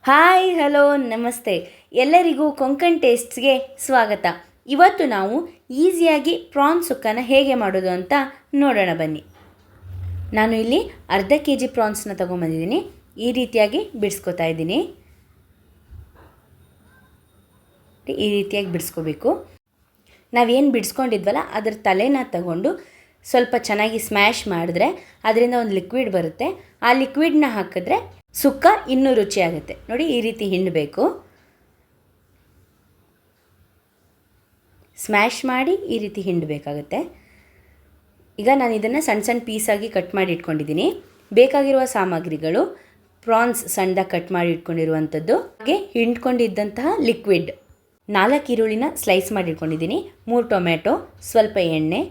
Hi hello ನಮಸ್ತೆ ಎಲ್ಲರಿಗೂ ಕೊಂಕಣ್ ಟೇಸ್ಟ್ಸ್ಗೆ ಸ್ವಾಗತ. ಇವತ್ತು ನಾವು ಈಸಿಯಾಗಿ ಪ್ರಾನ್ ಸುಕ್ಕನ ಹೇಗೆ ಮಾಡೋದು ಅಂತ ನೋಡೋಣ ಬನ್ನಿ. ನಾನು ಇಲ್ಲಿ ಅರ್ಧ ಕೆಜಿ ಪ್ರಾನ್ಸ್ನ ತೊಗೊಂಬಂದಿದ್ದೀನಿ. ಈ ರೀತಿಯಾಗಿ ಬಿಡಿಸ್ಕೊತಾ ಇದ್ದೀನಿ. ಈ ರೀತಿಯಾಗಿ ಬಿಡಿಸ್ಕೋಬೇಕು. ನಾವೇನು ಬಿಡಿಸ್ಕೊಂಡಿದ್ವಲ್ಲ ಅದರ ತಲೆನ ತಗೊಂಡು ಸ್ವಲ್ಪ ಚೆನ್ನಾಗಿ ಸ್ಮ್ಯಾಶ್ ಮಾಡಿದ್ರೆ ಅದರಿಂದ ಒಂದು ಲಿಕ್ವಿಡ್ ಬರುತ್ತೆ. ಆ ಲಿಕ್ವಿಡ್ನ ಹಾಕಿದ್ರೆ ಸುಕ್ಕ ಇನ್ನೂ ರುಚಿಯಾಗುತ್ತೆ. ನೋಡಿ, ಈ ರೀತಿ ಹಿಂಡಬೇಕು. ಸ್ಮ್ಯಾಶ್ ಮಾಡಿ ಈ ರೀತಿ ಹಿಂಡಬೇಕಾಗುತ್ತೆ. ಈಗ ನಾನು ಇದನ್ನು ಸಣ್ಣ ಸಣ್ಣ ಪೀಸಾಗಿ ಕಟ್ ಮಾಡಿ ಇಟ್ಕೊಂಡಿದ್ದೀನಿ. ಬೇಕಾಗಿರುವ ಸಾಮಗ್ರಿಗಳು: ಪ್ರಾನ್ಸ್ ಸಣ್ಣದಾಗಿ ಕಟ್ ಮಾಡಿ ಇಟ್ಕೊಂಡಿರುವಂಥದ್ದು, ಹಾಗೆ ಹಿಂಡ್ಕೊಂಡಿದ್ದಂತಹ ಲಿಕ್ವಿಡ್, 4 ಈರುಳ್ಳಿನ ಸ್ಲೈಸ್ ಮಾಡಿ ಇಟ್ಕೊಂಡಿದ್ದೀನಿ, 3 ಟೊಮೆಟೊ, ಸ್ವಲ್ಪ ಎಣ್ಣೆ,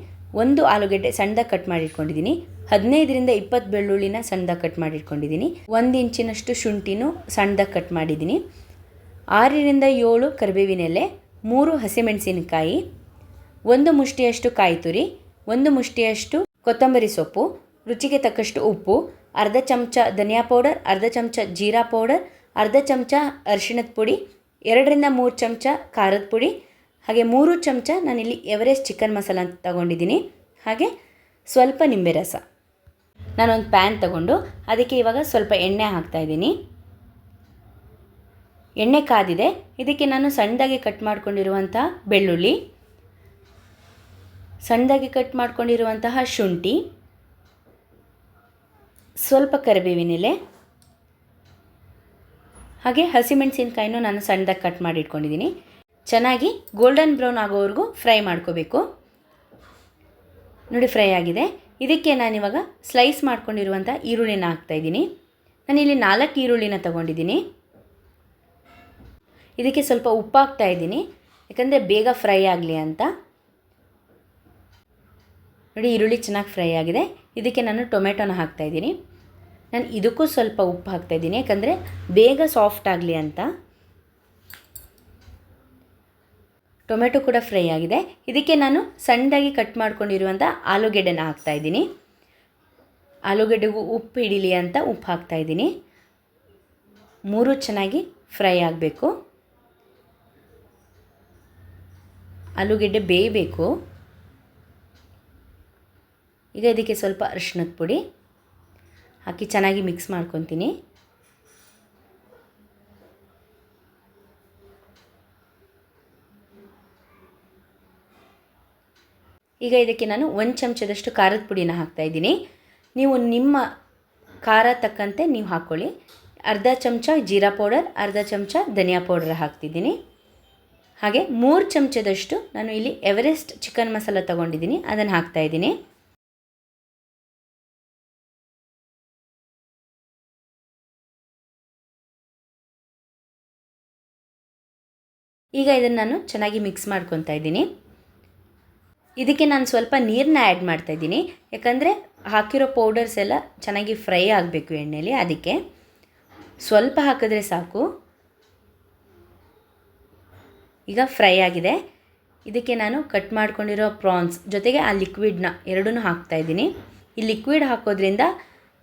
1 ಆಲೂಗಡ್ಡೆ ಸಣ್ಣದಾಗಿ ಕಟ್ ಮಾಡಿ ಇಟ್ಕೊಂಡಿದ್ದೀನಿ, 15ರಿಂದ 20 ಬೆಳ್ಳುಳ್ಳಿನ ಸಣ್ಣದಾಗಿ ಕಟ್ ಮಾಡಿ ಇಟ್ಕೊಂಡಿದ್ದೀನಿ, 1 ಇಂಚಿನಷ್ಟು ಶುಂಠಿನೂ ಸಣ್ಣದಾಗಿ ಕಟ್ ಮಾಡಿದ್ದೀನಿ, 6ರಿಂದ 7 ಕರಿಬೇವಿನ ಎಲೆ, 3 ಹಸಿಮೆಣಸಿನಕಾಯಿ, 1 ಮುಷ್ಟಿಯಷ್ಟು ಕಾಯಿ ತುರಿ, 1 ಮುಷ್ಟಿಯಷ್ಟು ಕೊತ್ತಂಬರಿ ಸೊಪ್ಪು, ರುಚಿಗೆ ತಕ್ಕಷ್ಟು ಉಪ್ಪು, ಅರ್ಧ ಚಮಚ ಧನಿಯಾ ಪೌಡರ್, ಅರ್ಧ ಚಮಚ ಜೀರಾ ಪೌಡರ್, ಅರ್ಧ ಚಮಚ ಅರಿಶಿಣದ ಪುಡಿ, 2ರಿಂದ 3 ಚಮಚ ಖಾರದ ಪುಡಿ, ಹಾಗೆ 3 ಚಮಚ ನಾನಿಲ್ಲಿ ಎವರೆಸ್ಟ್ ಚಿಕನ್ ಮಸಾಲ ಅಂತ ತಗೊಂಡಿದ್ದೀನಿ, ಹಾಗೆ ಸ್ವಲ್ಪ ನಿಂಬೆ ರಸ. ನಾನೊಂದು ಪ್ಯಾನ್ ತಗೊಂಡು ಅದಕ್ಕೆ ಇವಾಗ ಸ್ವಲ್ಪ ಎಣ್ಣೆ ಹಾಕ್ತಾಯಿದ್ದೀನಿ. ಎಣ್ಣೆ ಕಾದಿದೆ. ಇದಕ್ಕೆ ನಾನು ಸಣ್ಣದಾಗಿ ಕಟ್ ಮಾಡ್ಕೊಂಡಿರುವಂತಹ ಬೆಳ್ಳುಳ್ಳಿ, ಸಣ್ಣದಾಗಿ ಕಟ್ ಮಾಡ್ಕೊಂಡಿರುವಂತಹ ಶುಂಠಿ, ಸ್ವಲ್ಪ ಕರಿಬೇವಿನ ಎಲೆ, ಹಾಗೆ ಹಸಿಮೆಣಸಿನಕಾಯಿನೂ ನಾನು ಸಣ್ಣದಾಗಿ ಕಟ್ ಮಾಡಿ ಇಟ್ಕೊಂಡಿದ್ದೀನಿ. ಚೆನ್ನಾಗಿ ಗೋಲ್ಡನ್ ಬ್ರೌನ್ ಆಗೋವರೆಗೂ ಫ್ರೈ ಮಾಡ್ಕೋಬೇಕು. ನೋಡಿ, ಫ್ರೈ ಆಗಿದೆ. ಇದಕ್ಕೆ ನಾನಿವಾಗ ಸ್ಲೈಸ್ ಮಾಡ್ಕೊಂಡಿರುವಂಥ ಈರುಳ್ಳಿನ ಹಾಕ್ತಾಯಿದ್ದೀನಿ. ನಾನಿಲ್ಲಿ 4 ಈರುಳ್ಳಿನ ತೊಗೊಂಡಿದ್ದೀನಿ. ಇದಕ್ಕೆ ಸ್ವಲ್ಪ ಉಪ್ಪು ಹಾಕ್ತಾಯಿದ್ದೀನಿ, ಯಾಕಂದರೆ ಬೇಗ ಫ್ರೈ ಆಗಲಿ ಅಂತ. ನೋಡಿ, ಈರುಳ್ಳಿ ಚೆನ್ನಾಗಿ ಫ್ರೈ ಆಗಿದೆ. ಇದಕ್ಕೆ ನಾನು ಟೊಮೆಟೊನ ಹಾಕ್ತಾಯಿದ್ದೀನಿ. ನಾನು ಇದಕ್ಕೂ ಸ್ವಲ್ಪ ಉಪ್ಪು ಹಾಕ್ತಾಯಿದ್ದೀನಿ, ಯಾಕಂದರೆ ಬೇಗ ಸಾಫ್ಟ್ ಆಗಲಿ ಅಂತ. ಟೊಮೆಟೊ ಕೂಡ ಫ್ರೈ ಆಗಿದೆ. ಇದಕ್ಕೆ ನಾನು ಸಣ್ಣದಾಗಿ ಕಟ್ ಮಾಡ್ಕೊಂಡಿರುವಂಥ ಆಲೂಗೆಡ್ಡೆನ ಹಾಕ್ತಾಯಿದ್ದೀನಿ. ಆಲೂಗೆಡ್ಡೆಗೂ ಉಪ್ಪು ಹಿಡೀಲಿ ಅಂತ ಉಪ್ಪು ಹಾಕ್ತಾಯಿದ್ದೀನಿ. 3 ಚೆನ್ನಾಗಿ ಫ್ರೈ ಆಗಬೇಕು. ಆಲೂಗೆಡ್ಡೆ ಬೇಯಬೇಕು. ಈಗ ಇದಕ್ಕೆ ಸ್ವಲ್ಪ ಅರಿಶಿಣದ ಪುಡಿ ಹಾಕಿ ಚೆನ್ನಾಗಿ ಮಿಕ್ಸ್ ಮಾಡ್ಕೊತೀನಿ. ಈಗ ಇದಕ್ಕೆ ನಾನು 1 ಚಮಚದಷ್ಟು ಖಾರದ ಪುಡಿನ ಹಾಕ್ತಾಯಿದ್ದೀನಿ. ನೀವು ನಿಮ್ಮ ಖಾರ ತಕ್ಕಂತೆ ನೀವು ಹಾಕ್ಕೊಳ್ಳಿ. ಅರ್ಧ ಚಮಚ ಜೀರಾ ಪೌಡರ್, ಅರ್ಧ ಚಮಚ ಧನಿಯಾ ಪೌಡರ್ ಹಾಕ್ತಿದ್ದೀನಿ. ಹಾಗೆ 3 ಚಮಚದಷ್ಟು ನಾನು ಇಲ್ಲಿ ಎವರೆಸ್ಟ್ ಚಿಕನ್ ಮಸಾಲ ತೊಗೊಂಡಿದ್ದೀನಿ, ಅದನ್ನು ಹಾಕ್ತಾಯಿದ್ದೀನಿ. ಈಗ ಇದನ್ನು ನಾನು ಚೆನ್ನಾಗಿ ಮಿಕ್ಸ್ ಮಾಡ್ಕೊತಾ ಇದ್ದೀನಿ. ಇದಕ್ಕೆ ನಾನು ಸ್ವಲ್ಪ ನೀರನ್ನ ಆ್ಯಡ್ ಮಾಡ್ತಾಯಿದ್ದೀನಿ, ಯಾಕಂದರೆ ಹಾಕಿರೋ ಪೌಡರ್ಸ್ ಎಲ್ಲ ಚೆನ್ನಾಗಿ ಫ್ರೈ ಆಗಬೇಕು ಎಣ್ಣೆಯಲ್ಲಿ. ಅದಕ್ಕೆ ಸ್ವಲ್ಪ ಹಾಕಿದ್ರೆ ಸಾಕು. ಈಗ ಫ್ರೈ ಆಗಿದೆ. ಇದಕ್ಕೆ ನಾನು ಕಟ್ ಮಾಡ್ಕೊಂಡಿರೋ ಪ್ರಾನ್ಸ್ ಜೊತೆಗೆ ಆ ಲಿಕ್ವಿಡ್ನ ಎರಡನ್ನೂ ಹಾಕ್ತಾಯಿದ್ದೀನಿ. ಈ ಲಿಕ್ವಿಡ್ ಹಾಕೋದ್ರಿಂದ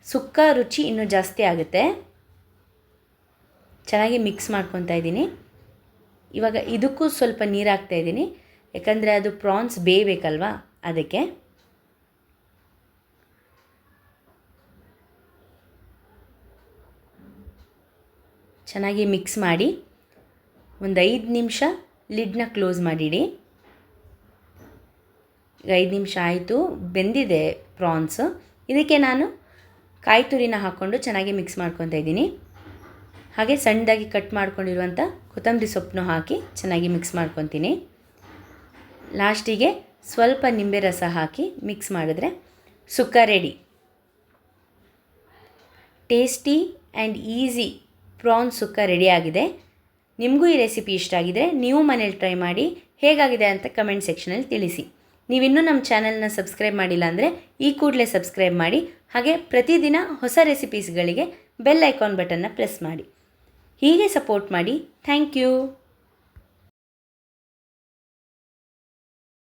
ಸುಕ್ಕ ರುಚಿ ಇನ್ನೂ ಜಾಸ್ತಿ ಆಗುತ್ತೆ. ಚೆನ್ನಾಗಿ ಮಿಕ್ಸ್ ಮಾಡ್ಕೊತಾ ಇದ್ದೀನಿ. ಇವಾಗ ಇದಕ್ಕೂ ಸ್ವಲ್ಪ ನೀರು ಹಾಕ್ತಾಯಿದ್ದೀನಿ, ಯಾಕಂದರೆ ಅದು ಪ್ರಾನ್ಸ್ ಬೇಯಬೇಕಲ್ವಾ, ಅದಕ್ಕೆ. ಚೆನ್ನಾಗಿ ಮಿಕ್ಸ್ ಮಾಡಿ ಒಂದು 5 ನಿಮಿಷ ಲಿಡ್ನ ಕ್ಲೋಸ್ ಮಾಡಿಡಿ. ಈಗ 5 ನಿಮಿಷ ಆಯಿತು, ಬೆಂದಿದೆ ಪ್ರಾನ್ಸ್. ಇದಕ್ಕೆ ನಾನು ಕಾಯಿ ತುರಿನ ಹಾಕ್ಕೊಂಡು ಚೆನ್ನಾಗಿ ಮಿಕ್ಸ್ ಮಾಡ್ಕೊತಾ ಇದ್ದೀನಿ. ಹಾಗೆ ಸಣ್ಣದಾಗಿ ಕಟ್ ಮಾಡ್ಕೊಂಡಿರುವಂಥ ಕೊತ್ತಂಬರಿ ಸೊಪ್ಪನ್ನು ಹಾಕಿ ಚೆನ್ನಾಗಿ ಮಿಕ್ಸ್ ಮಾಡ್ಕೊತೀನಿ. ಲಾಸ್ಟಿಗೆ ಸ್ವಲ್ಪ ನಿಂಬೆ ರಸ ಹಾಕಿ ಮಿಕ್ಸ್ ಮಾಡಿದ್ರೆ sukka ready. Tasty and easy prawn sukka ರೆಡಿಯಾಗಿದೆ. ನಿಮಗೂ ಈ ರೆಸಿಪಿ ಇಷ್ಟ ಆಗಿದರೆ ನೀವು ಮನೇಲಿ ಟ್ರೈ ಮಾಡಿ ಹೇಗಾಗಿದೆ ಅಂತ ಕಮೆಂಟ್ ಸೆಕ್ಷನಲ್ಲಿ ತಿಳಿಸಿ. ನೀವಿನ್ನೂ ನಮ್ಮ ಚಾನಲ್ನ ಸಬ್ಸ್ಕ್ರೈಬ್ ಮಾಡಿಲ್ಲ ಅಂದರೆ ಈ ಕೂಡಲೇ ಸಬ್ಸ್ಕ್ರೈಬ್ ಮಾಡಿ. ಹಾಗೆ ಪ್ರತಿದಿನ ಹೊಸ ರೆಸಿಪೀಸ್ಗಳಿಗೆ ಬೆಲ್ ಐಕಾನ್ ಬಟನ್ನ ಪ್ರೆಸ್ ಮಾಡಿ. ಹೀಗೆ ಸಪೋರ್ಟ್ ಮಾಡಿ. Thank you.